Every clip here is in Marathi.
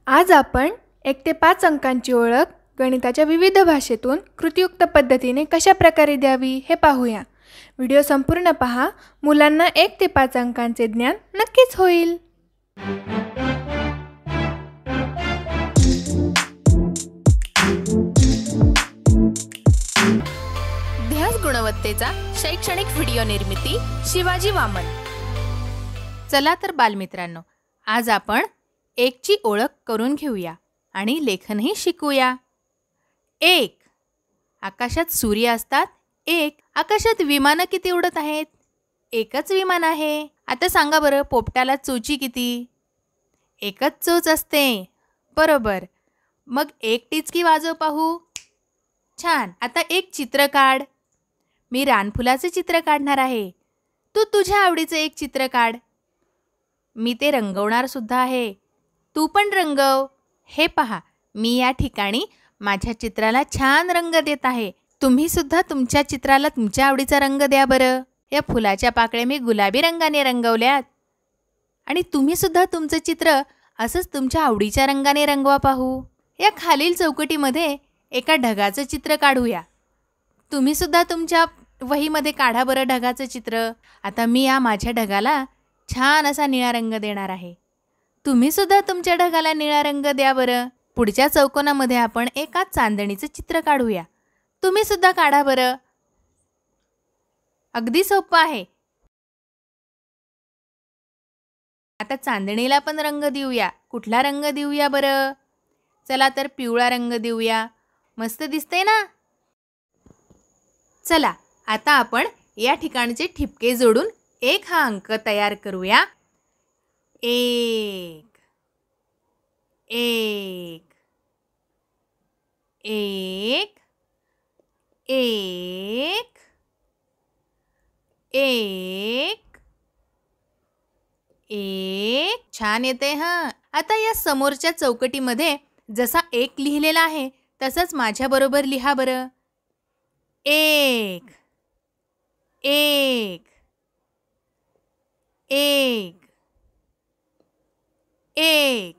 आज आपण 1 ते 5 अंकांची ओळख गणिताच्या विविध भाषेतून कृतीयुक्त पद्धतीने कशा प्रकारे द्यावी हे पाहूया. व्हिडिओ संपूर्ण पहा. मुलांना 1 ते 5 अंकांचे ज्ञान नक्कीच होईल. ध्यास गुणवत्तेचा शैक्षणिक व्हिडिओ निर्मिती शिवाजी वामन. चला तर बालमित्रांनो, आज आपण 1 ची ओळख करून घेऊया आणि लेखनही शिकूया. 1. आकाशात सूर्य असतात. 1. आकाशात विमानं किती उडत आहेत? एकच विमान आहे. आता सांगा बरं, पोपटाला चोची किती? एकच चोच असते. बरोबर. मग एक टिचकी वाजव पाहू. छान. आता एक चित्र काढ. मी रानफुलाचे चित्र काढणार आहे. तू तुझ्या आवडीचं एक चित्र काढ. मी ते रंगवणार सुद्धा आहे. तू पण रंगव. हे पहा, मी या ठिकाणी माझ्या चित्राला छान रंग देत आहे. तुम्ही सुद्धा तुमच्या चित्राला तुमच्या आवडीचा रंग द्या बरं. या फुलाच्या पाकळ्या मी गुलाबी रंगाने रंगवल्यात आणि तुम्ही सुद्धा तुमचं चित्र असंच तुमच्या आवडीच्या रंगाने रंगवा पाहू. या खालील चौकटीमध्ये एका ढगाचं चित्र काढूया. तुम्ही सुद्धा तुमच्या वहीमध्ये काढा बरं ढगाचं चित्र. आता मी या माझ्या ढगाला छान असा निळा रंग देणार आहे. तुम्ही सुद्धा तुमच्या ढगाला निळा रंग द्या बरं. पुढच्या चौकोनामध्ये आपण एका चांदणीचं चित्र काढूया. तुम्ही सुद्धा काढा बरं. अगदी सोपं आहे. आता चांदणीला पण रंग देऊया. कुठला रंग देऊया बरं? चला तर पिवळा रंग देऊया. मस्त दिसते ना? चला, आता आपण या ठिकाणचे ठिपके जोडून 1 हा अंक तयार करूया. 1 1 1 1 1 1. छान येते हां. आता या समोरच्या चौकटीमध्ये जसा 1 लिहिलेला आहे तसंच माझ्याबरोबर लिहा बरं. 1 1 1 1.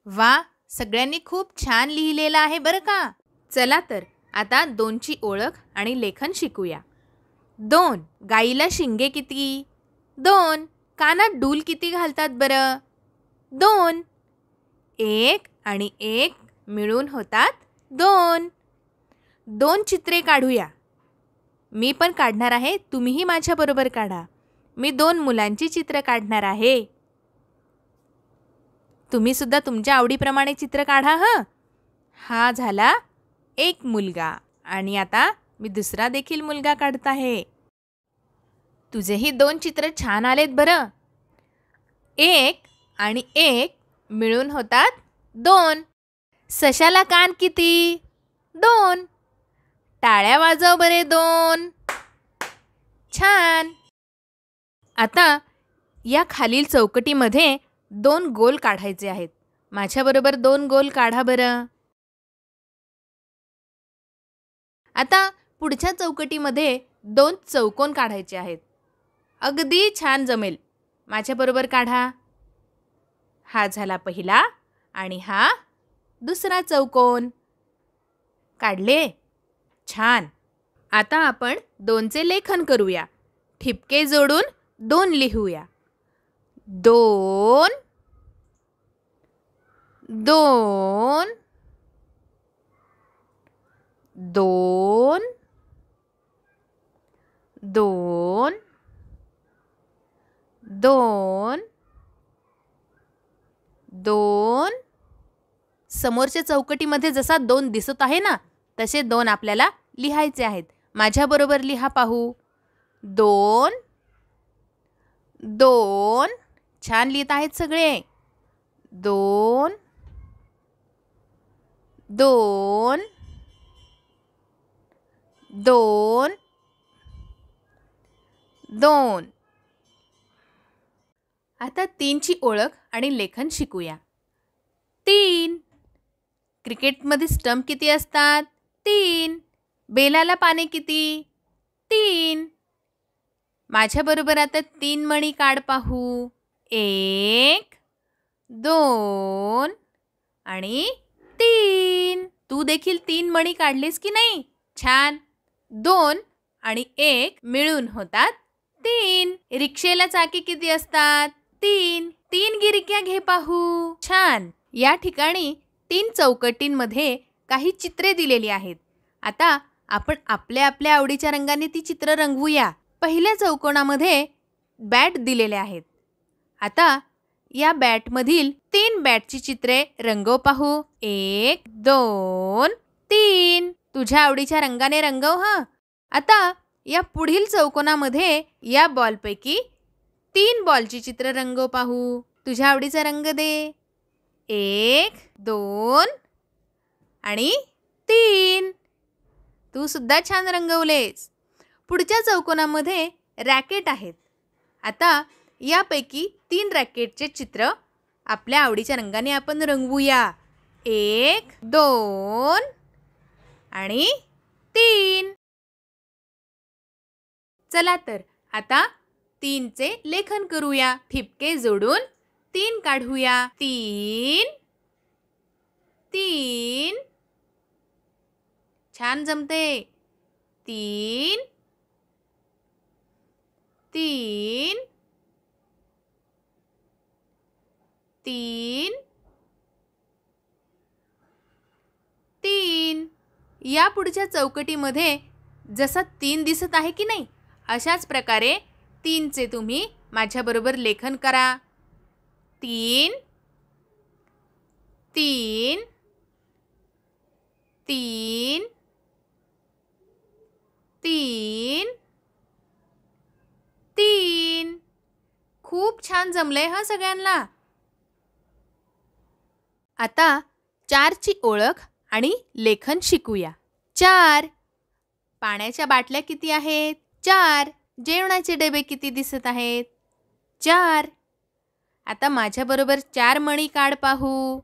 वा, सगळ्यांनी खूप छान लिहिलेलं आहे बरं का. चला तर आता 2 ची ओळख आणि लेखन शिकूया. 2. गाईला शिंगे किती? 2. कानात डूल किती घालतात बरं? 2. 1 आणि 1 मिळून होतात 2. 2 चित्रे काढूया. मी पण काढणार आहे. तुम्हीही माझ्याबरोबर काढा. मी 2 मुलांची चित्र काढणार आहे. तुम्ही सुद्धा तुमच्या आवडीप्रमाणे चित्र काढा हं. हा झाला एक मुलगा आणि आता मी दुसरा देखील मुलगा काढत आहे. तुझेही 2 चित्र छान आलेत बरं. 1 आणि 1 मिळून होतात 2. सशाला कान किती? 2. टाळ्या वाजव बरे 2. छान. आता या खालील चौकटीमध्ये 2 गोल काढायचे आहेत. माझ्याबरोबर 2 गोल काढा बरं. आता पुढच्या चौकटीमध्ये 2 चौकोन काढायचे आहेत. अगदी छान जमेल. माझ्याबरोबर काढा. हा झाला पहिला आणि हा दुसरा चौकोन. काढले? छान. आता आपण 2चे लेखन करूया. ठिपके जोडून 2 लिहूया. 2 2 2 2 2 2. समोरच्या चौकटीमध्ये जसा 2 दिसत आहे ना, तसे 2 आपल्याला लिहायचे आहेत. माझ्याबरोबर लिहा पाहू. 2 2. छान लिहित आहेत सगळे. 2 2 2 2. आता 3 ची ओळख आणि लेखन शिकूया. 3. क्रिकेटमध्ये स्टंप किती असतात? 3. बेलाला पाने किती? 3. माझ्याबरोबर आता 3 मणी काढ पाहू. 1 2 आणि 3. तू देखील 3 मणी काढलीस की नाही? छान. 2 आणि 1 मिळून होतात 3. रिक्षेला चाकी किती असतात? 3. 3 गिरक्या घे पाहू. छान. या ठिकाणी 3 चौकटींमध्ये काही चित्रे दिलेली आहेत. आता आपण आपल्या आपल्या आवडीच्या रंगाने ती चित्र रंगवूया. पहिल्या चौकोनामध्ये बॅट दिलेले आहेत. आता या बॅटमधील 3 बॅटची चित्रे रंगव पाहू. 1 2 3. तुझ्या आवडीच्या रंगाने रंगव हं. आता या पुढील चौकोनामध्ये या बॉलपैकी 3 बॉलची चित्र रंगव पाहू. तुझ्या आवडीचा रंग दे. 1 2 आणि 3. तू सुद्धा छान रंगवलेस. पुढच्या चौकोनामध्ये रॅकेट आहेत. आता यापैकी 3 रॅकेटचे चित्र आपल्या आवडीच्या रंगाने आपण रंगवूया. 1 2 आणि 3. चला तर आता 3चे लेखन करूया. ठिपके जोडून 3 काढूया. 3 3. छान जमते. 3 3 3 3. या पुढच्या चौकटीमध्ये जसा 3 दिसत आहे की नाही, अशाच प्रकारे 3चे तुम्ही माझ्याबरोबर लेखन करा. 3 3 3 3 3. खूप छान जमलंय हा सगळ्यांना. आता 4ची ओळख आणि लेखन शिकूया. 4. पाण्याच्या बाटल्या किती आहेत? 4. जेवणाचे डबे किती दिसत आहेत? 4. आता माझ्याबरोबर 4 मणी काढ पाहू.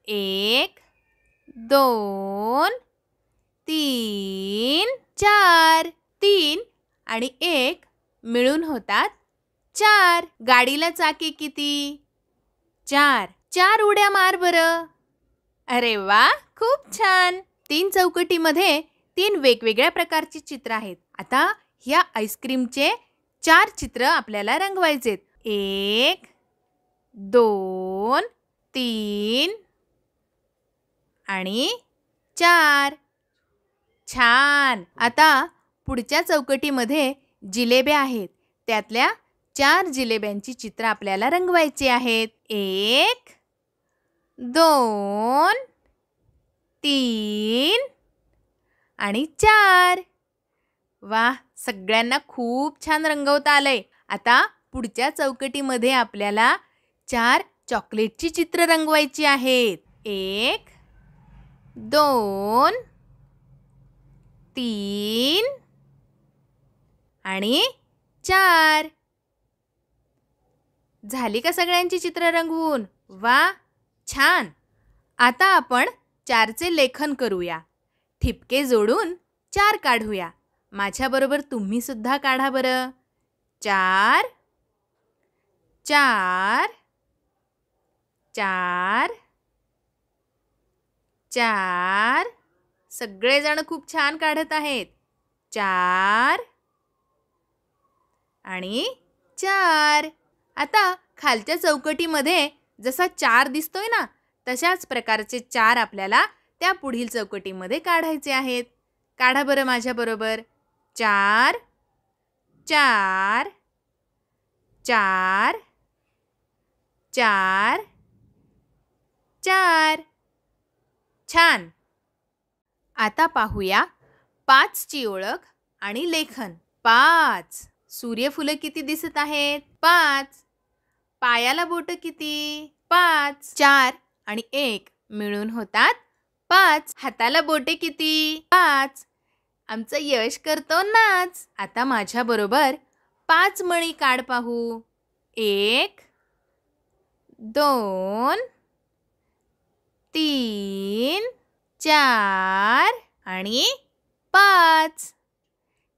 1 2 3 4. 3 आणि 1 मिळून होतात 4. गाडीला चाके किती? 4. 4 उड्या मार बरं. अरे वा, खूप छान. 3 चौकटीमध्ये 3 वेगवेगळ्या प्रकारची चित्र आहेत. आता ह्या आईस्क्रीमचे 4 चित्र आपल्याला रंगवायचेत. 1 2 3 आणि 4. छान. आता पुढच्या चौकटीमध्ये जिलेब्या आहेत. त्यातल्या 4 जिलेब्यांची चित्र आपल्याला रंगवायची आहेत. 1 2 3 आणि 4. वा, सगळ्यांना खूप छान रंगवता आलंय. आता पुढच्या चौकटीमध्ये आपल्याला 4 चॉकलेटची चित्र रंगवायची आहेत. 1 2 3 आणि 4. झाली का सगळ्यांची चित्र रंगवून? वा, छान. आता आपण 4चे लेखन करूया. ठिपके जोडून 4 काढूया. माझ्याबरोबर तुम्ही सुद्धा काढा बरं. 4 4 4 4. सगळेजण खूप छान काढत आहेत. 4 आणि 4. आता खालच्या चौकटीमध्ये जसा 4 दिसतोय ना, तशाच प्रकारचे 4 आपल्याला त्या पुढील चौकटीमध्ये काढायचे आहेत. काढा बरं माझ्याबरोबर. 4 4 4 4 4. छान. आता पाहूया 5ची ओळख आणि लेखन. 5. सूर्यफुलं किती दिसत आहेत? 5. पायाला बोट किती? 5. 4 आणि 1 मिळून होतात 5. हाताला बोटे किती? 5. आमचं यश करतो नाच. आता माझ्याबरोबर 5 मणी काढ पाहू. 1 2 3 4 आणि 5.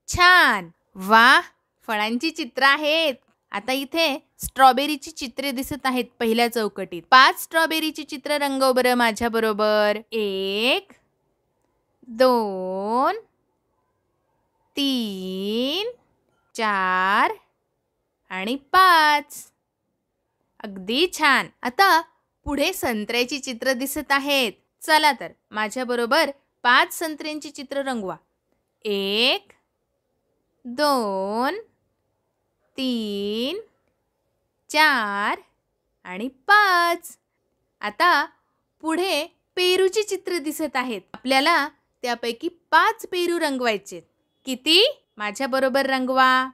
छान. वा, फळांची चित्र आहेत. आता इथे स्ट्रॉबेरीची चित्रे दिसत आहेत पहिल्या चौकटीत. 5 स्ट्रॉबेरीची चित्र रंगव बरं माझ्याबरोबर. 1 2 3 4 आणि 5. अगदी छान. आता पुढे संत्र्याची चित्र दिसत आहेत. चला तर माझ्याबरोबर 5 संत्र्यांची चित्र रंगवा. 1 2 3 4 आणि 5. आता पुढे पेरूची चित्र दिसत आहेत. आपल्याला त्यापैकी 5 पेरू रंगवायचे. किती? माझ्याबरोबर रंगवा.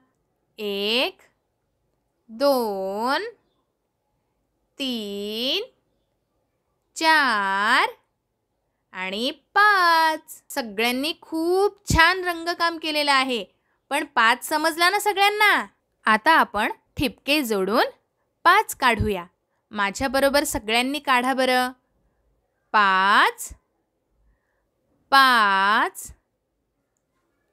1 2 3 4 आणि 5. सगळ्यांनी खूप छान रंगकाम केलेलं आहे. पण 5 समजला ना सगळ्यांना? आता आपण ठिपके जोडून 5 काढूया. माझ्याबरोबर सगळ्यांनी काढा बरं. 5 5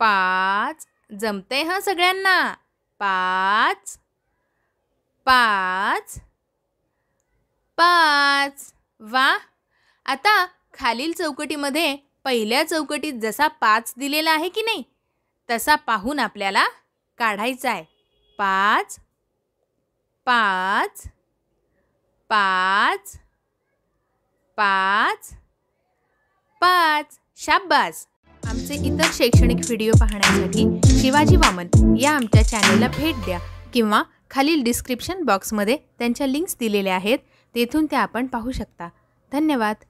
5. जमते हं सगळ्यांना? 5 5 5. वा. आता खालील चौकटीमध्ये पहिल्या चौकटीत जसा 5 दिलेला आहे की नाही, तसा पाहून आपल्याला काढायचा आहे. 5 5 5 5 5. शाबास. आमचे इतर शैक्षणिक व्हिडिओ पाहण्यासाठी शिवाजी वामन या आमच्या चॅनेलला भेट द्या किंवा खालील डिस्क्रिप्शन बॉक्समध्ये त्यांच्या लिंक्स दिलेल्या आहेत, तेथून त्या आपण पाहू शकता. धन्यवाद.